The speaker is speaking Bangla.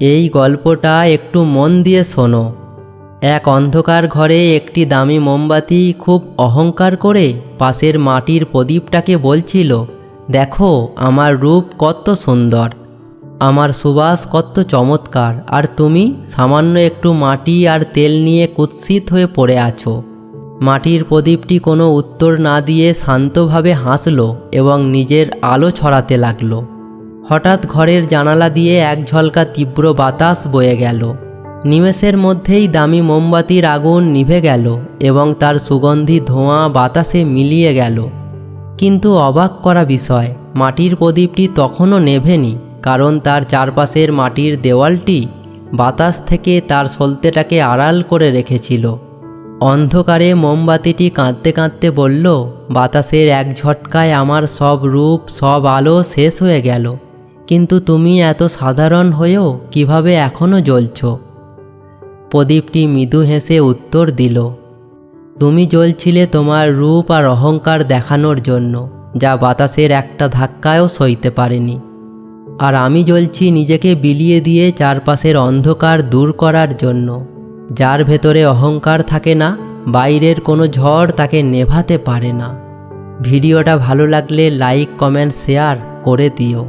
এই গল্পটা একটু মন দিয়ে শোনো। এক অন্ধকার ঘরে একটি দামি মোমবাতি খুব অহংকার করে পাশের মাটির প্রদীপটাকে বলছিল, দেখো আমার রূপ কত সুন্দর, আমার সুবাস কত চমৎকার, আর তুমি সামান্য একটু মাটি আর তেল নিয়ে কুৎসিত হয়ে পড়ে আছো। মাটির প্রদীপটি কোনো উত্তর না দিয়ে শান্তভাবে হাসল এবং নিজের আলো ছড়াতে লাগলো। হঠাৎ ঘরের জানালা দিয়ে এক ঝলকা তীব্র বাতাস বয়ে গেল। নিমেষের মধ্যেই দামি মোমবাতির আগুন নিভে গেল এবং তার সুগন্ধি ধোঁয়া বাতাসে মিলিয়ে গেল। কিন্তু অবাক করা বিষয়, মাটির প্রদীপটি তখনও নেভেনি, কারণ তার চারপাশের মাটির দেওয়ালটি বাতাস থেকে তার সলতেটাকে আড়াল করে রেখেছিল। অন্ধকারে মোমবাতিটি কাঁদতে কাঁদতে বলল, বাতাসের এক ঝটকায় আমার সব রূপ সব আলো শেষ হয়ে গেল, কিন্তু তুমি এত সাধারণ হয়েও কিভাবে এখনও জ্বলছ? প্রদীপটি মৃদু হেসে উত্তর দিল, তুমি জ্বলছিলে তোমার রূপ আর অহংকার দেখানোর জন্য, যা বাতাসের একটা ধাক্কায়ও সইতে পারেনি। আর আমি জ্বলছি নিজেকে বিলিয়ে দিয়ে চারপাশের অন্ধকার দূর করার জন্য। যার ভেতরে অহংকার থাকে না, বাইরের কোনো ঝড় তাকে নেভাতে পারে না। ভিডিওটা ভালো লাগলে লাইক কমেন্ট শেয়ার করে দিও।